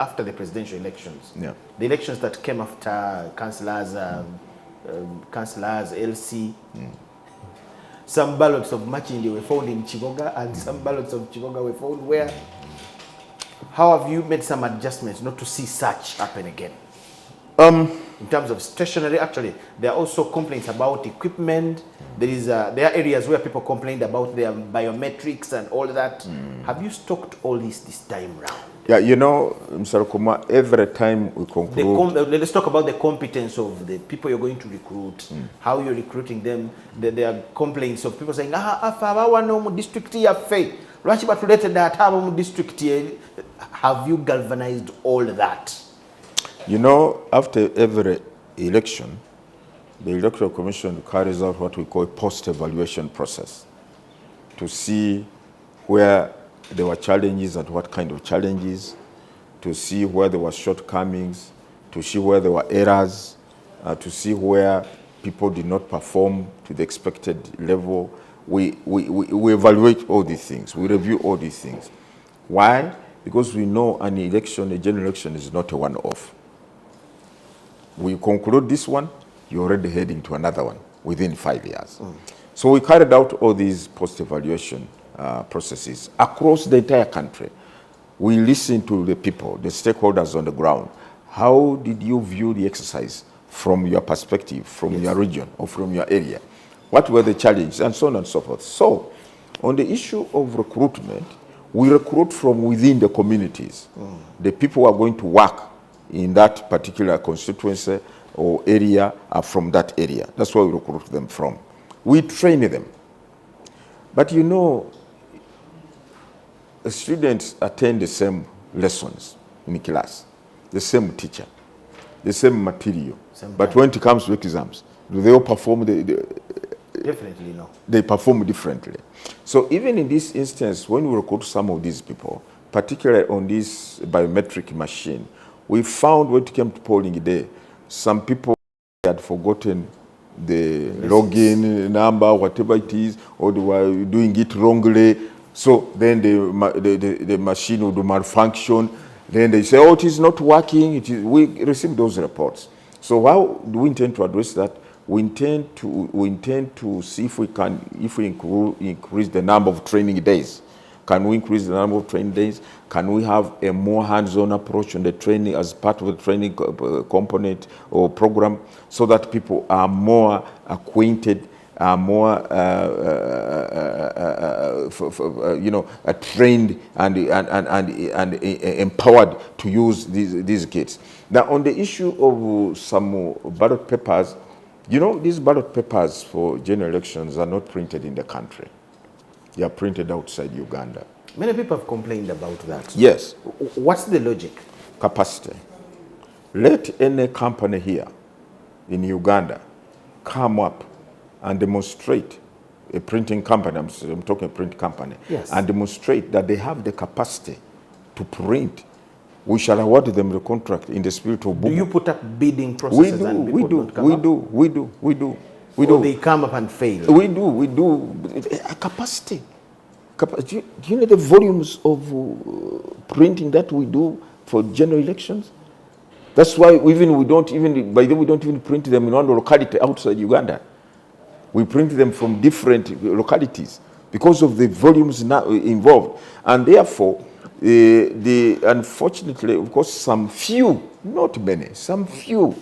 after the presidential elections. Yeah. The elections that came after councillors, LC. Some ballots of Machindi were found in Chigoga, and some ballots of Chigoga were found where? How have you made some adjustments not to see such happen again? In terms of stationery, actually, there are also complaints about equipment. There are areas where people complained about their biometrics and all that. Have you stocked all this time round? Yeah, you know, Mr. Kuma, every time we conclude... Let's talk about the competence of the people you're going to recruit, how you're recruiting them. There are complaints of people saying, district district. Have you galvanized all that? You know, after every election, the Electoral Commission carries out what we call a post-evaluation process to see where there were challenges and what kind of challenges, to see where there were shortcomings, to see where there were errors, to see where people did not perform to the expected level. We evaluate all these things. We review all these things. Why? Because we know an election, a general election, is not a one-off. We conclude this one, you're already heading to another one within 5 years. So we carried out all these post-evaluation processes across the entire country. We listened to the people, the stakeholders on the ground. How did you view the exercise from your perspective, from your region, or from your area? What were the challenges, and so on and so forth. So, on the issue of recruitment, we recruit from within the communities. The people who are going to work in that particular constituency or area are from that area. That's where we recruit them from. We train them. But you know, the students attend the same lessons in class, the same teacher, the same material. But when it comes to exams, do they all perform? Definitely no. They perform differently. So even in this instance, when we recruit some of these people, particularly on this biometric machine, we found when it came to polling day, some people had forgotten the login number, whatever it is, or they were doing it wrongly. So then the machine would malfunction. Then they say, oh, it is not working. We received those reports. So how do we intend to address that? We intend to see if we increase the number of training days. Can we increase the number of training days? Can we have a more hands-on approach on the training as part of the training component or program so that people are more acquainted, are more trained and empowered to use these kits? Now, on the issue of some ballot papers, you know, these ballot papers for general elections are not printed in the country. They are printed outside Uganda. Many people have complained about that. Yes. What's the logic? Capacity. Let any company here in Uganda come up and demonstrate, a printing company, I'm talking a print company, yes, and demonstrate that they have the capacity to print. We shall award them the contract in the spirit of Bubu. Do you put up bidding processes and people don't come up? We do. Or they come up and fail? We do. Capacity. Do you know the volumes of printing that we do for general elections? That's why we don't even print them in one locality outside Uganda. We print them from different localities because of the volumes now involved. And therefore, unfortunately, of course, some few, not many, some few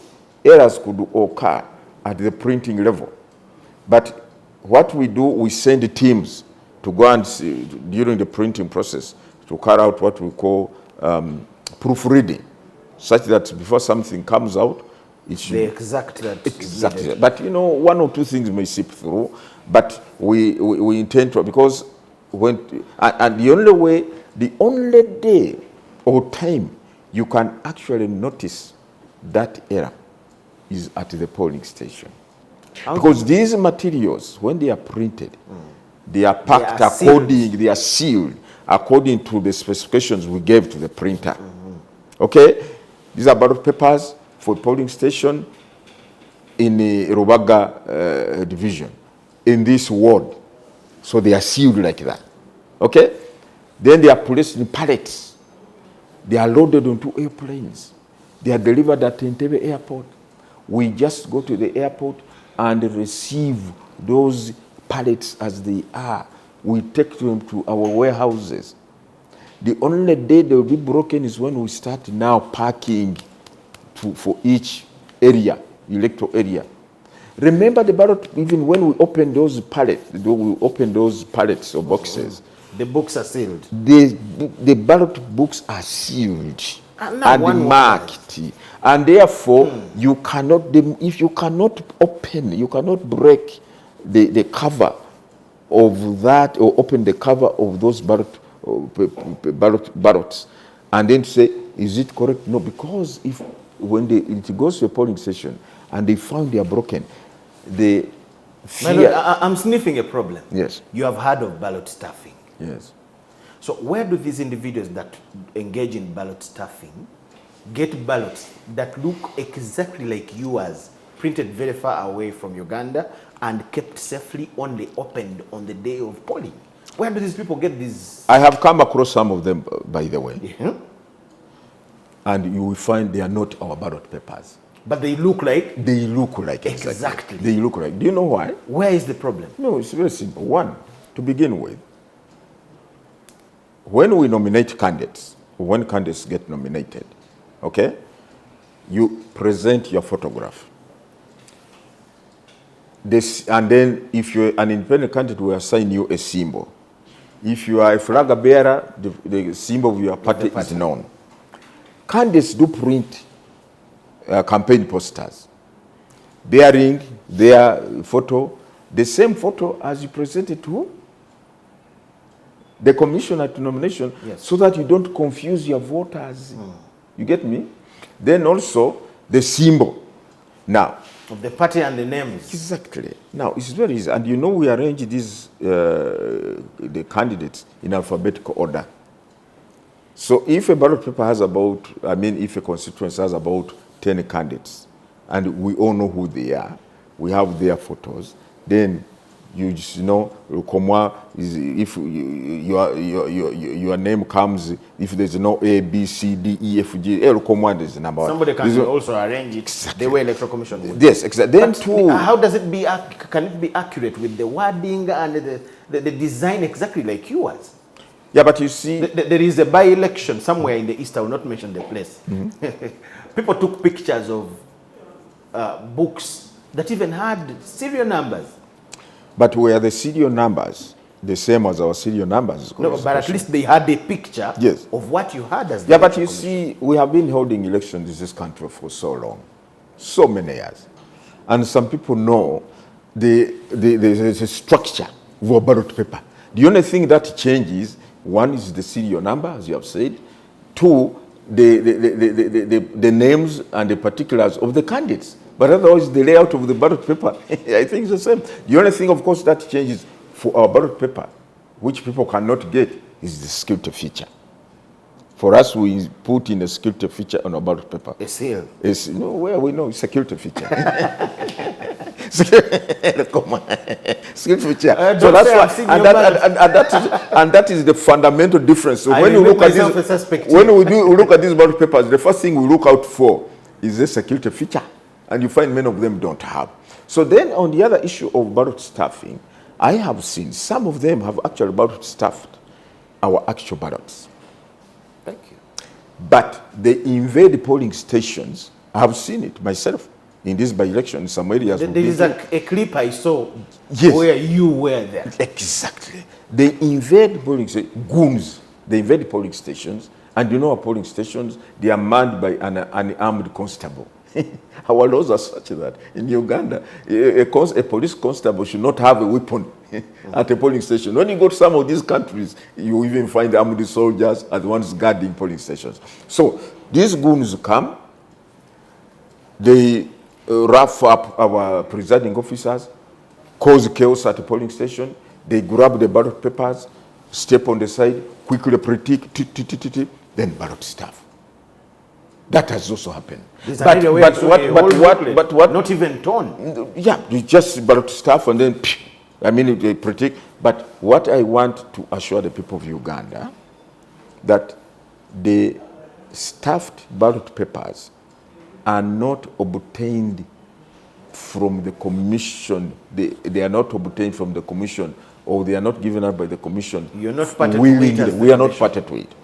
errors could occur at the printing level. But what we do, we send teams to go and see, during the printing process, to carry out what we call proofreading, such that before something comes out, it should... Exactly. But, you know, one or two things may seep through, but we intend to, because and the only day or time you can actually notice that error is at the polling station. Because these materials, when they are printed, they are packed they are sealed according to the specifications we gave to the printer. Okay? These are ballot papers for polling station in the Rubaga division, in this ward. So they are sealed like that. Okay? Then they are placed in pallets. They are loaded onto airplanes. They are delivered at Entebbe Airport. We just go to the airport and receive those pallets as they are. We take them to our warehouses. The only day they will be broken is when we start now packing for each area, electoral area. Remember the ballot, even when we open those pallets, or boxes, The books are sealed. the ballot books are sealed And marked. And therefore, you cannot, if you cannot open, you cannot break the cover of that, or open the cover of those ballots, and then say, is it correct? No, because when it goes to a polling station and they found they are broken, the fear. My lord, I'm sniffing a problem. Yes. You have heard of ballot stuffing. Yes. So where do these individuals that engage in ballot stuffing get ballots that look exactly like yours, printed very far away from Uganda and kept safely only opened on the day of polling? Where do these people get these? I have come across some of them, by the way. Yeah. And you will find they are not our ballot papers. But they look like? They look like Exactly. They look like. Do you know why? Where is the problem? No, it's very simple. One, to begin with, when we nominate candidates, when candidates get nominated, okay, you present your photograph. And then if you're an independent candidate, we assign you a symbol. If you are a flag bearer, the symbol of your party is known. Candidates do print campaign posters bearing their photo, the same photo as you presented to the commissioner to nomination, yes, so that you don't confuse your voters. You get me? Then also the symbol. Now, of the party and the names. Exactly. Now, it's very easy. And you know, we arrange these, the candidates in alphabetical order. So if a ballot paper has about, if a constituency has about 10 candidates, and we all know who they are, we have their photos, then you just know, if your name comes, if there's no A, B, C, D, E, F, G, L, is the number one. Somebody can also arrange it exactly the way Electoral Commission would. Yes, exactly. Then too, how does it be, can it be accurate with the wording and the design exactly like yours? yeah, but you see, There is a by-election somewhere in the East, I will not mention the place. People took pictures of books that even had serial numbers. but were the serial numbers the same as our serial numbers? No, but at least they had a picture, yes, of what you had as the yeah, but you see, we have been holding elections in this country for so long, so many years. And some people know the structure of a ballot paper. The only thing that changes, one is the serial number, as you have said. Two, the names and the particulars of the candidates. But otherwise, the layout of the ballot paper, I think it's the same. The only thing, of course, that changes for our ballot paper, which people cannot get, is the security feature. For us, we put in a security feature on our ballot paper. A seal. It's, no, where we know security feature. Come on. Security feature. So that's why, and that is the fundamental difference. So when you look at this, when we look at these ballot papers, the first thing we look out for is the security feature, and you find many of them don't have. So then, on the other issue of ballot stuffing, I have seen some of them have actually ballot stuffed our actual ballots. Thank you. But they invade polling stations. I have seen it myself in this by-election in some areas. There is a clip I saw, yes, where you were there. Exactly. They invade polling stations, goons. They invade polling stations, and you know our polling stations, they are manned by an armed constable. Our laws are such that in Uganda, a police constable should not have a weapon at a polling station. When you go to some of these countries, you even find armed soldiers as the ones guarding polling stations. So these goons come, they rough up our presiding officers, cause chaos at the polling station, they grab the ballot papers, step on the side, quickly critique, then ballot stuff. That has also happened. But what? Not even torn. Yeah, you just ballot stuff and then, they predict. But what I want to assure the people of Uganda, that the stuffed ballot papers are not obtained from the commission. They are not obtained from the commission, or they are not given out by the commission. You're not parted to it as We are not parted to it.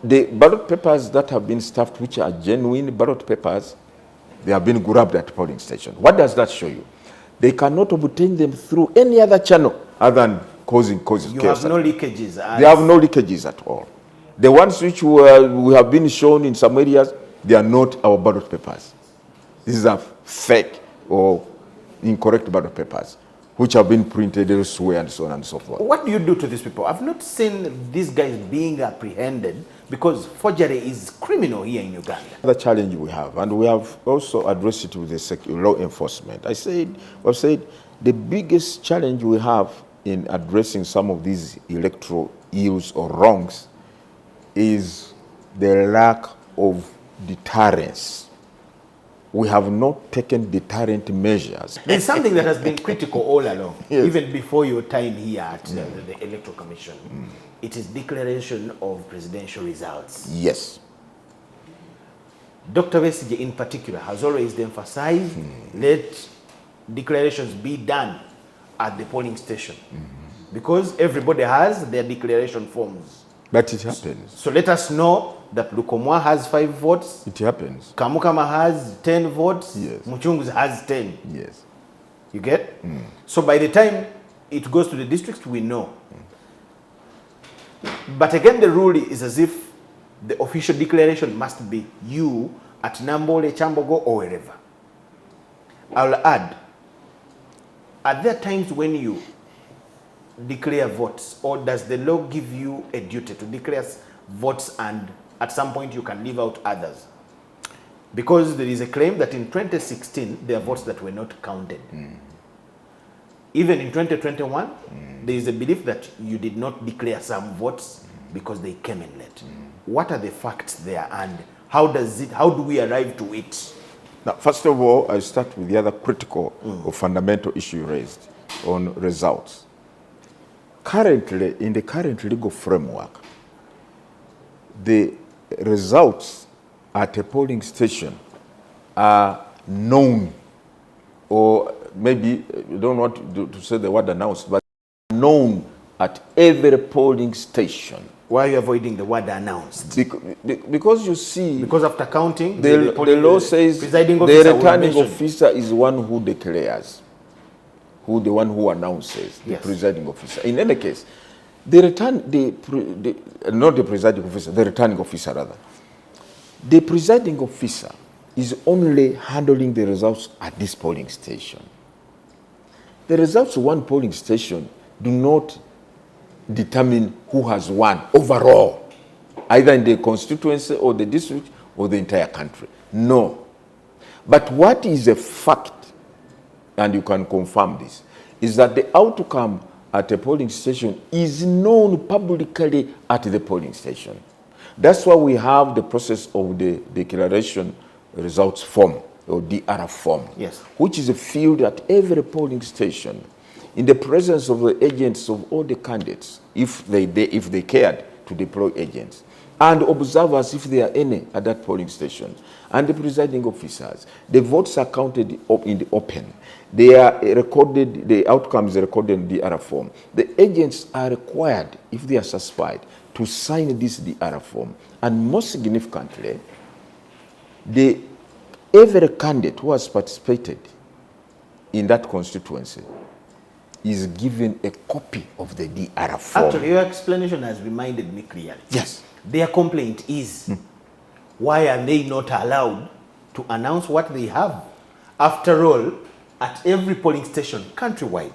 The ballot papers that have been stuffed, which are genuine ballot papers, they have been grabbed at polling station. What does that show you? They cannot obtain them through any other channel other than causing chaos. You have no leakages. They have no leakages at all. The ones which we have been shown in some areas, they are not our ballot papers. These are fake or incorrect ballot papers, which have been printed elsewhere and so on and so forth. What do you do to these people? I've not seen these guys being apprehended, because forgery is criminal here in Uganda. The challenge we have, and we have also addressed it with the law enforcement. I've said the biggest challenge we have in addressing some of these electoral ills or wrongs is the lack of deterrence. We have not taken deterrent measures. There's something that has been critical all along, Yes. even before your time here at the Electoral Commission. It is declaration of presidential results. Yes. Dr. Besigye in particular has always emphasized let declarations be done at the polling station, because everybody has their declaration forms. But it happens. So let us know that Lukomwa has 5 votes, It happens. Kamukama has 10 votes, Yes. Muchunguzi has 10. Yes. You get? So by the time it goes to the districts, we know. But again, the rule is as if the official declaration must be you at Nambole, Chambogo, or wherever. I'll add, are there times when you declare votes, or does the law give you a duty to declare votes and at some point you can leave out others? Because there is a claim that in 2016 there are votes that were not counted. Even in 2021, there is a belief that you did not declare some votes because they came in late. What are the facts there, and how do we arrive to it? Now, first of all, I start with the other critical or fundamental issue raised on results. Currently, in the current legal framework, the results at a polling station are known, or maybe you don't want to say the word announced, but known at every polling station. Why are you avoiding the word announced? Because you see, Because after counting, the law says presiding the officer will returning mention. officer is one who declares, the one who announces, the Yes. presiding officer. In any case, the presiding officer rather. The presiding officer is only handling the results at this polling station. The results of one polling station do not determine who has won overall, either in the constituency or the district or the entire country. No. But what is a fact, and you can confirm this, is that the outcome at a polling station is known publicly at the polling station. That's why we have the process of the declaration results form, or DR form, Yes. which is filled at every polling station in the presence of the agents of all the candidates, if they cared to deploy agents, and observers if there are any at that polling station, and the presiding officers. The votes are counted in the open. They are recorded, the outcomes are recorded in the DR form. The agents are required, if they are satisfied, to sign this DR form. And most significantly, every candidate who has participated in that constituency is given a copy of the DR form. Actually, your explanation has reminded me clearly. Yes. Their complaint is, why are they not allowed to announce what they have? After all, at every polling station countrywide,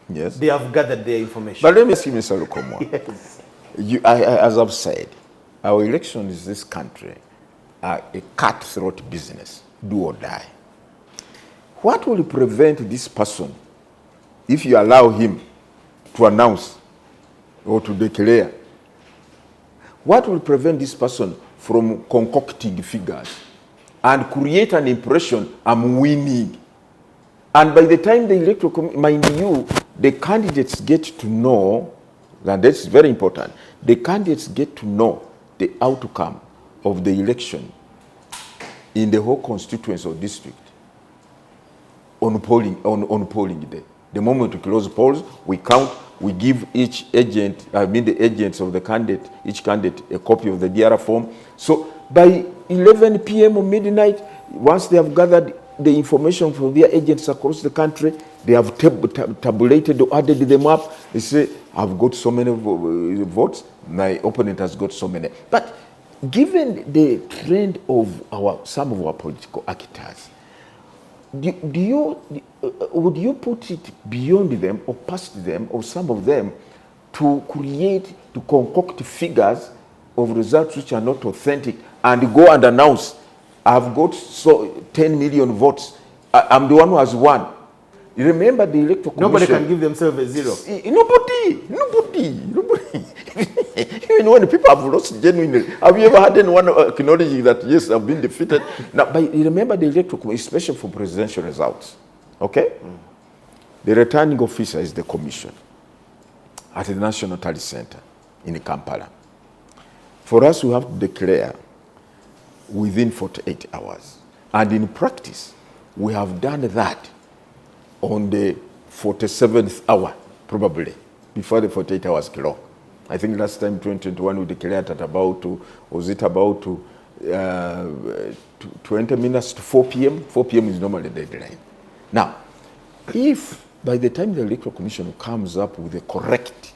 Yes. they have gathered their information. But let me ask you, Mr. Lukomwa. Yes. As I've said, our elections in this country are a cutthroat business, do or die. What will prevent this person, if you allow him to announce or to declare, what will prevent this person from concocting figures and create an impression, I'm winning? And by the time the electoral commission, mind you, the candidates get to know, and that's very important, the candidates get to know the outcome of the election in the whole constituency or district on polling day. The moment we close polls, we count, we give each agent, the agents of the candidate, each candidate a copy of the DR form. So by 11 p.m. or midnight, once they have gathered the information from their agents across the country, they have tabulated or added them up. They say, I've got so many votes, my opponent has got so many. But given the trend of some of our political actors, would you put it beyond them or past them or some of them to concoct figures of results which are not authentic and go and announce, I've got 10 million votes, I'm the one who has won? You remember the electoral commission? Nobody can give themselves a zero. Nobody. Even when people have lost genuinely, have you ever had anyone acknowledging that, yes, I've been defeated? Now, but you remember the electoral commission, especially for presidential results, okay? The returning officer is the commission at the National Tally Center in Kampala. For us, we have to declare within 48 hours. And in practice, we have done that on the 47th hour, probably, before the 48 hours clock. I think last time, 2021, we declared at about 20 minutes to 4 p.m.? 4 p.m. is normally the deadline. Now, if by the time the Electoral Commission comes up with a correct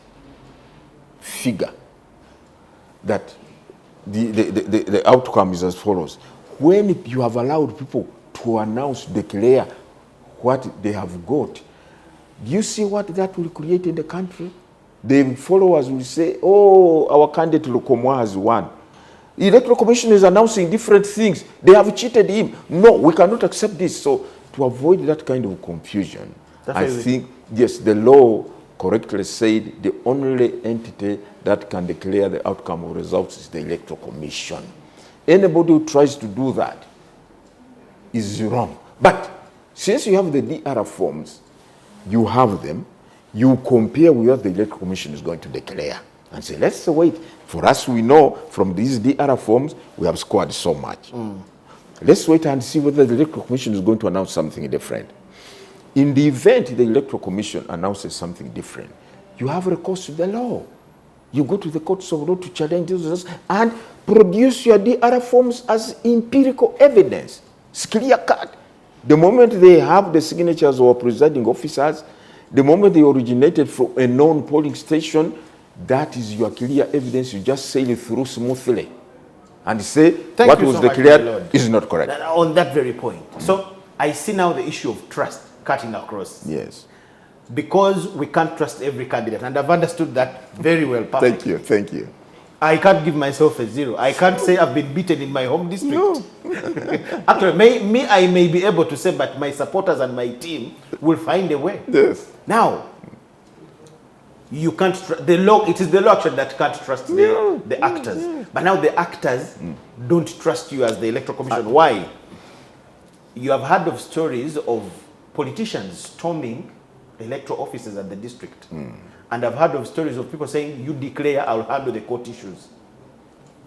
figure, that the outcome is as follows. When you have allowed people to announce, declare what they have got, do you see what that will create in the country? The followers will say, oh, our candidate Lukomwa has won. The Electoral Commission is announcing different things. They have cheated him. No, we cannot accept this. So to avoid that kind of confusion, I think, yes, the law correctly said the only entity that can declare the outcome of results is the Electoral Commission. Anybody who tries to do that is wrong. But since you have the DR forms, you have them, you compare with what the Electoral Commission is going to declare and say, let's wait. For us, we know from these DR forms, we have scored so much. Let's wait and see whether the Electoral Commission is going to announce something different. In the event the Electoral Commission announces something different, you have recourse to the law. You go to the courts of law to challenge these results and produce your DR forms as empirical evidence. It's clear cut. The moment they have the signatures of our presiding officers, the moment they originated from a known polling station, that is your clear evidence. You just sail it through smoothly and say what was declared is not correct. On that very point. So I see now the issue of trust cutting across. Yes. Because we can't trust every candidate. And I've understood that very well. Perfectly. Thank you. I can't give myself a zero. I can't say I've been beaten in my home district. No. Actually, I may be able to say, but my supporters and my team will find a way. Yes. Now, you can't the law. It is the law actually that can't trust the actors. Yeah. But now the actors don't trust you as the Electoral Commission. Why? You have heard of stories of politicians storming electoral offices at the district. And I've heard of stories of people saying, you declare, I'll handle the court issues.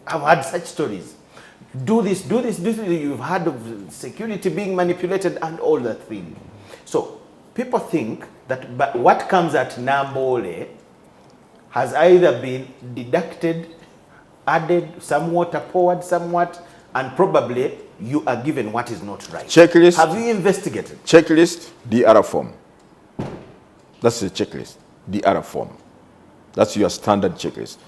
I've heard such stories. Do this. You've heard of security being manipulated and all that thing. So people think that what comes at Nambole has either been deducted, added, somewhat poured, somewhat, and probably you are given what is not right. Checklist. Have you investigated? Checklist, DR form. That's the checklist. DR form. That's your standard checklist.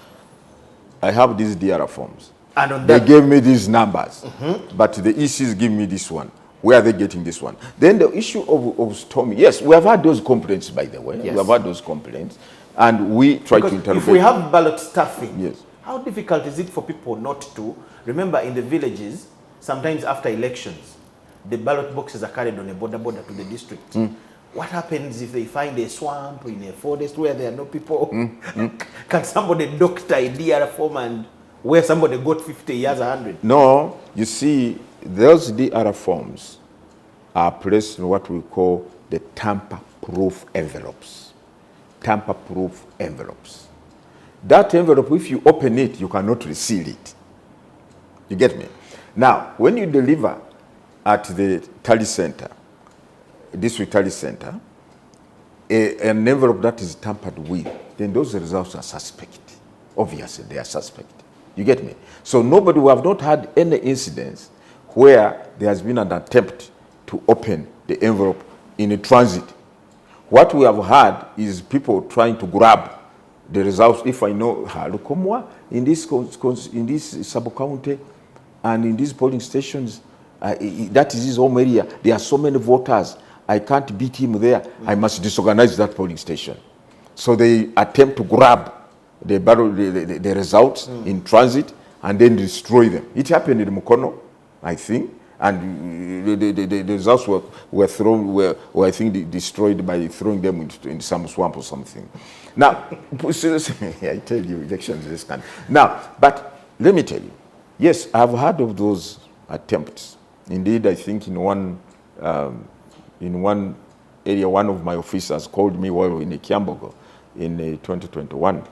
I have these DR forms. And on that, they gave me these numbers, but the ECs give me this one. Where are they getting this one? Then the issue of storming. Yes, we have had those complaints, by the way. Yes. We have had those complaints. And we try to interrogate. If we have ballot stuffing, yes, how difficult is it for people not to? Remember, in the villages, sometimes after elections, the ballot boxes are carried on a border to the district. What happens if they find a swamp in a forest where there are no people? Can somebody doctor a DR form and where somebody got 50 years, 100? No, you see, those DR forms are placed in what we call the tamper-proof envelopes. Tamper-proof envelopes. That envelope, if you open it, you cannot reseal it. You get me? Now, when you deliver at the tally center, district tally center, an envelope that is tampered with, then those results are suspect. Obviously, they are suspect. You get me? So nobody, we have not had any incidents where there has been an attempt to open the envelope in a transit. What we have had is people trying to grab the results. If I know Halukomwa in this sub-county and in these polling stations, that is his home area, there are so many voters, I can't beat him there. I must disorganize that polling station. So they attempt to grab the results in transit and then destroy them. It happened in Mukono, I think, and the results were thrown, were I think destroyed by throwing them in some swamp or something. Now, I tell you, elections in this country. Now, but let me tell you, yes, I've heard of those attempts. Indeed, I think in one area, one of my officers called me while in Kiambogo in 2021,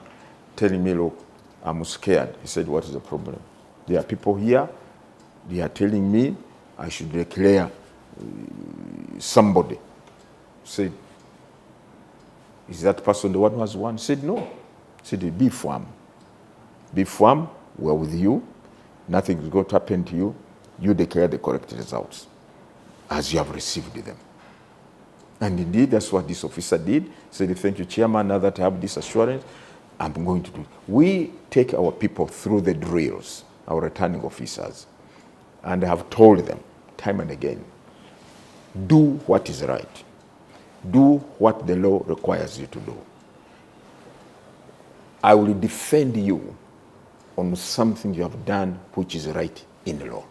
telling me, look, I'm scared. He said, what is the problem? There are people here, they are telling me I should declare somebody. I said, is that person the one who has won? He said, no. He said, be firm. Be firm, we're with you. Nothing is going to happen to you. You declare the correct results as you have received them. And indeed, that's what this officer did. He said, thank you, Chairman, now that I have this assurance, I'm going to do it. We take our people through the drills, our returning officers, and I have told them time and again, do what is right. Do what the law requires you to do. I will defend you on something you have done which is right in the law.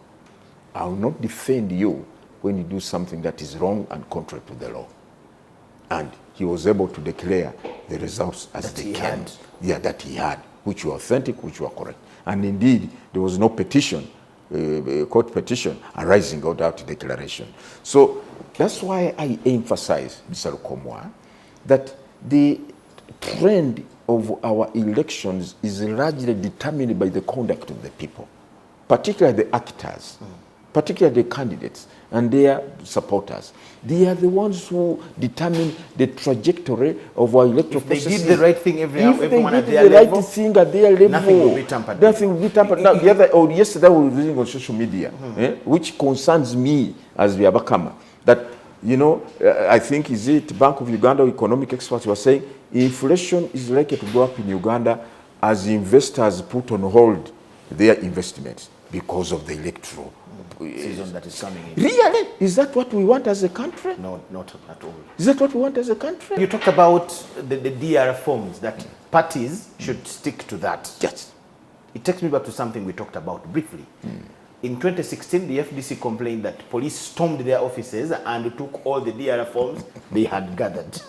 I will not defend you when you do something that is wrong and contrary to the law. And he was able to declare the results as they came. Yeah, that he had, which were authentic, which were correct. And indeed, there was no petition, court petition arising out of that declaration. So that's why I emphasize, Mr. Komwa, that the trend of our elections is largely determined by the conduct of the people, particularly the actors, particularly the candidates and their supporters. They are the ones who determine the trajectory of our electoral process. They did the right thing everyone at their level. If they did the right thing at their level, nothing will be tampered. Nothing will be tampered. Now, yesterday we were reading on social media, which concerns me as Byabakama, that, you know, I think, is it Bank of Uganda economic experts were saying, inflation is likely to go up in Uganda as investors put on hold their investments because of the electoral season that is coming in. Really? Is that what we want as a country? No, not at all. Is that what we want as a country? You talked about the DR forms, that parties should stick to that. Yes. It takes me back to something we talked about briefly. In 2016, the FDC complained that police stormed their offices and took all the DR forms they had gathered.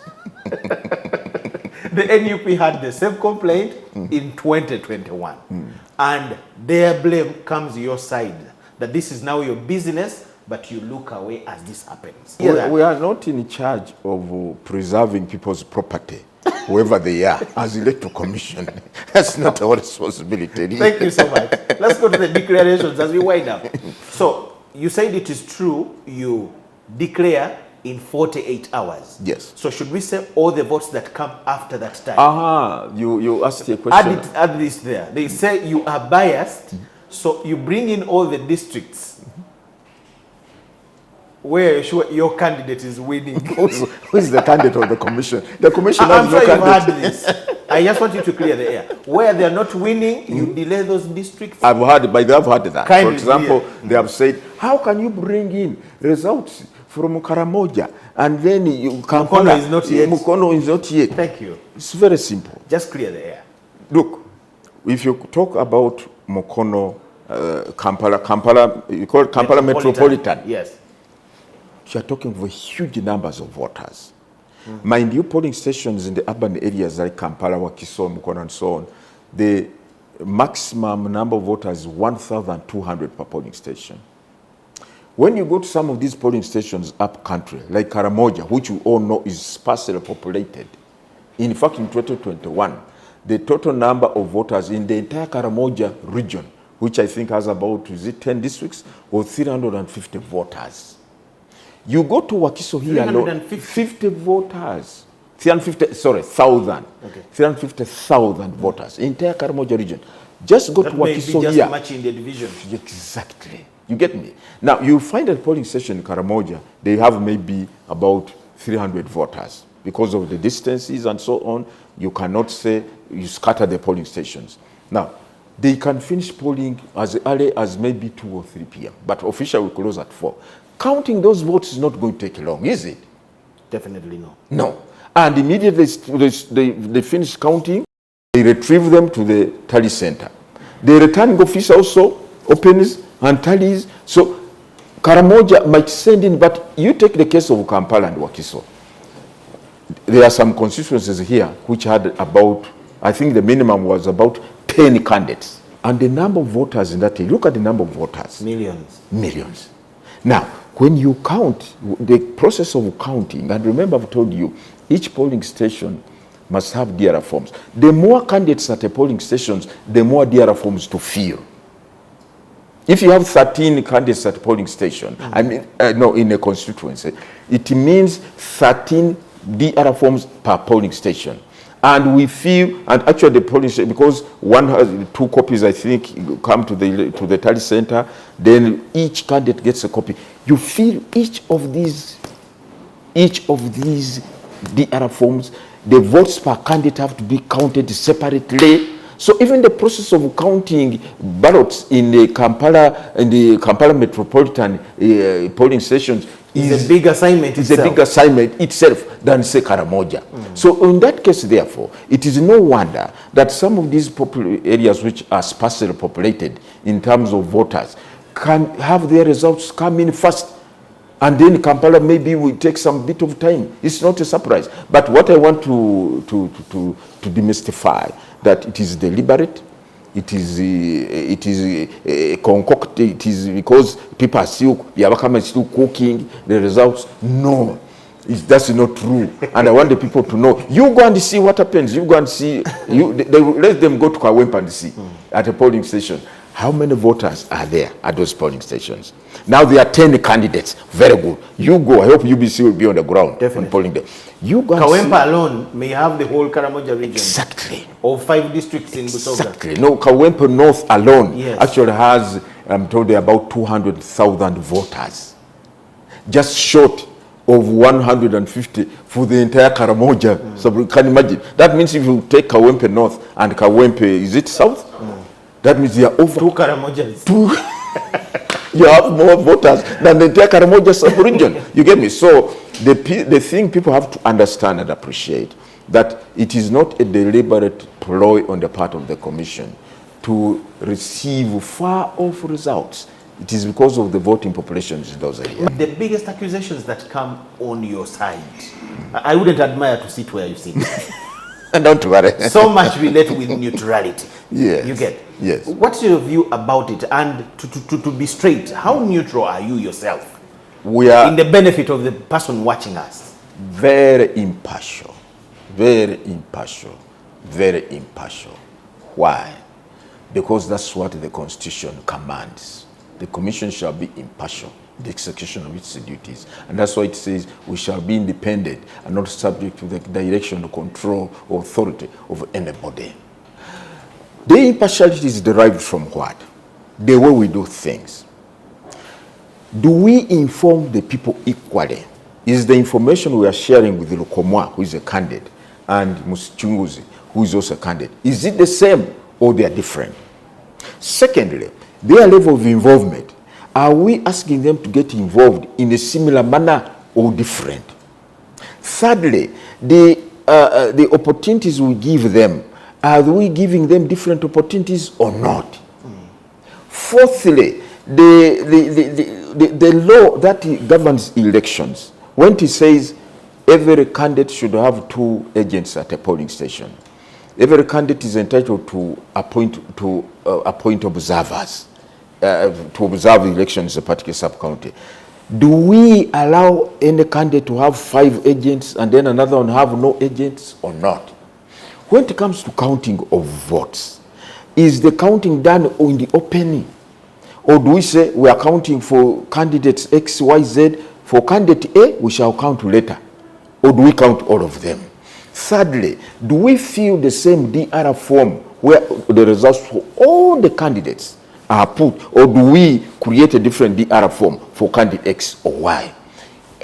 The NUP had the same complaint in 2021. And their blame comes your side, that this is now your business, but you look away as this happens. We are not in charge of preserving people's property, whoever they are, as electoral commission. That's not our responsibility. Thank you so much. Let's go to the declarations as we wind up. So, you said it is true, you declare in 48 hours. Yes. So should we say all the votes that come after that time? You asked a question. Add this there. They say you are biased, so you bring in all the districts where you're sure your candidate is winning. Who is the candidate of the commission? The commission I'm has sure no you've candidate. heard this. I just want you to clear the air. Where they are not winning, you delay those districts. I've heard that. Kindly, For example, they have said, how can you bring in results from Karamoja and then Mukono is not yet. Mukono is not yet. Thank you. It's very simple. Just clear the air. Look, if you talk about Mukono, Kampala, you call it Kampala Metropolitan. Yes. You are talking of huge numbers of voters. Mind you, polling stations in the urban areas like Kampala, Wakiso, Mukono, and so on, the maximum number of voters is 1,200 per polling station. When you go to some of these polling stations up country, like Karamoja, which you all know is sparsely populated, in fact, in 2021, the total number of voters in the entire Karamoja region which I think has about, is it 10 districts or 350 voters. You go to Wakiso here alone, 50 voters. 350,000. Okay. 350,000 voters. Entire Karamoja region. Just go to Wakiso here. Just much in the division. Exactly. You get me? Now, you find a polling station in Karamoja, they have maybe about 300 voters. Because of the distances and so on, you cannot say you scatter the polling stations. Now, they can finish polling as early as maybe 2 or 3 p.m. But officially will close at 4. Counting those votes is not going to take long, is it? Definitely no. No. And immediately they finish counting, they retrieve them to the tally center. The returning officer also opens and tallies. So Karamoja might send in, but you take the case of Kampala and Wakiso. There are some constituencies here which had about, I think the minimum was about 10 candidates. And the number of voters in that, look at the number of voters. Millions. Millions. Now, when you count, the process of counting, and remember I've told you, each polling station must have DRA forms. The more candidates at a polling stations, the more DRA forms to fill. If you have 13 candidates at a polling station, I mean, no, in a constituency, it means 13 DRA forms per polling station. And we feel, and actually the polling station, because one has 2 copies, I think, come to the tally center, then each candidate gets a copy. You feel each of these DRA forms, the votes per candidate have to be counted separately. So even the process of counting ballots in the Kampala metropolitan polling stations is a big assignment. It's a big assignment itself than say Karamoja. So in that case, therefore, it is no wonder that some of these areas which are sparsely populated in terms of voters can have their results come in first. And then Kampala maybe will take some bit of time. It's not a surprise. But what I want to demystify, that it is deliberate, it is concocted, it is because people are still, Byabakama is still cooking the results. No, that's not true. And I want the people to know. You go and see what happens. You go and see, let them go to Kawempa and see at a polling station. How many voters are there at those polling stations? Now there are 10 candidates. Very good. You go. I hope UBC will be on the ground on polling day. You go. Kawempa alone may have the whole Karamoja region. Exactly. Or 5 districts in Busoga. Exactly. No, Kawempa North alone actually has, I'm told, about 200,000 voters. Just short of 150 for the entire Karamoja. So you can imagine. That means if you take Kawempa North and Kawempa, is it south? That means you are over 2 Karamojas. You have more voters than the entire Karamoja sub-region. You get me? So the thing people have to understand and appreciate, that it is not a deliberate ploy on the part of the commission to receive far-off results. It is because of the voting populations in those areas. The biggest accusations that come on your side, I wouldn't admire to sit where you sit. Don't worry. So much relate with neutrality. Yes. You get? Yes. What's your view about it? And to be straight, how neutral are you yourself? We are in the benefit of the person watching us. Very impartial. Very impartial. Very impartial. Why? Because that's what the Constitution commands. The Commission shall be impartial in the execution of its duties. And that's why it says we shall be independent and not subject to the direction or control or authority of anybody. The impartiality is derived from what? The way we do things. Do we inform the people equally? Is the information we are sharing with the Lukomwa, who is a candidate, and Musichunguzi, who is also a candidate, is it the same or they are different? Secondly, their level of involvement. Are we asking them to get involved in a similar manner or different? Thirdly, the opportunities we give them, are we giving them different opportunities or not? Fourthly, the law that governs elections, when it says every candidate should have 2 agents at a polling station, every candidate is entitled to appoint observers to observe elections in a particular sub-county. Do we allow any candidate to have 5 agents and then another one have no agents or not? When it comes to counting of votes, is the counting done in the open? Or do we say we are counting for candidates X, Y, Z? For candidate A, we shall count later. Or do we count all of them? Thirdly, do we fill the same DR form where the results for all the candidates are put? Or do we create a different DR form for candidate X or Y?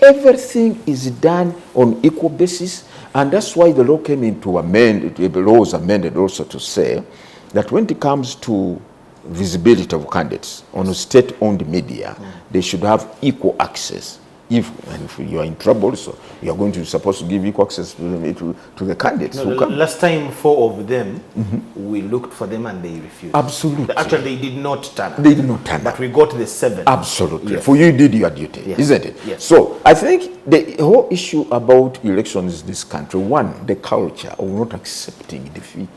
Everything is done on equal basis. And that's why the law came into amend, the law was amended also to say that when it comes to visibility of candidates on state-owned media, they should have equal access. If you are in trouble, so you are going to supposed to give equal access to the candidates. No, last time 4 of them, we looked for them and they refused. Absolutely. Actually, they did not turn up. They did not turn up. But we got the 7. Absolutely. Yes. For you did your duty, Yes. isn't it? Yes. So I think the whole issue about elections in this country, one, the culture of not accepting defeat.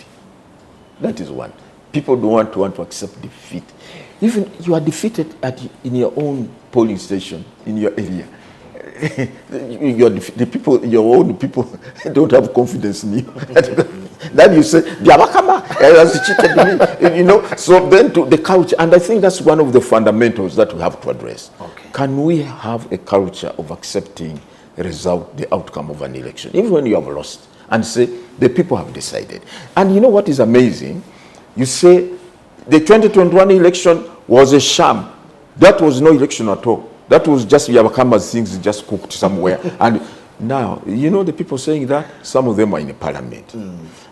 That is one. People don't want to accept defeat. Even you are defeated in your own polling station, in your area. The people, your own people, don't have confidence in you. Then you say, Byabakama has cheated me. You know, so then to the culture, and I think that's one of the fundamentals that we have to address. Okay. Can we have a culture of accepting the outcome of an election, even when you have lost, and say, the people have decided? And you know what is amazing? You say, the 2021 election was a sham. That was no election at all. That was just Byabakama's things just cooked somewhere. And now, you know the people saying that? Some of them are in the parliament.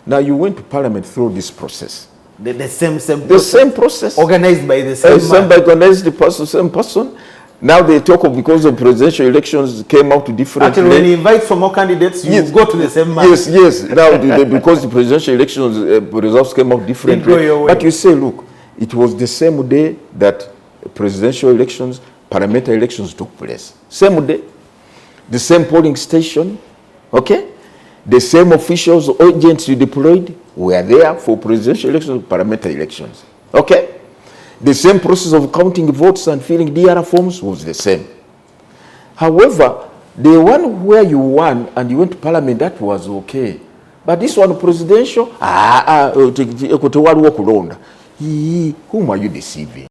Now, you went to parliament through this process. The same process. The same process. Organized by the same man. Organized the person, same person. Now they talk of because the presidential elections came out differently. Actually, when you invite for more candidates, you go to the same man. Yes, yes. Now, because the presidential elections results came out differently. But you say, look, it was the same day that presidential elections, parliamentary elections took place. Same day. The same polling station, okay? The same officials, agents you deployed were there for presidential elections, parliamentary elections, okay? The same process of counting votes and filling DR forms was the same. However, the one where you won and you went to parliament, that was okay. But this one, presidential, whom are you deceiving?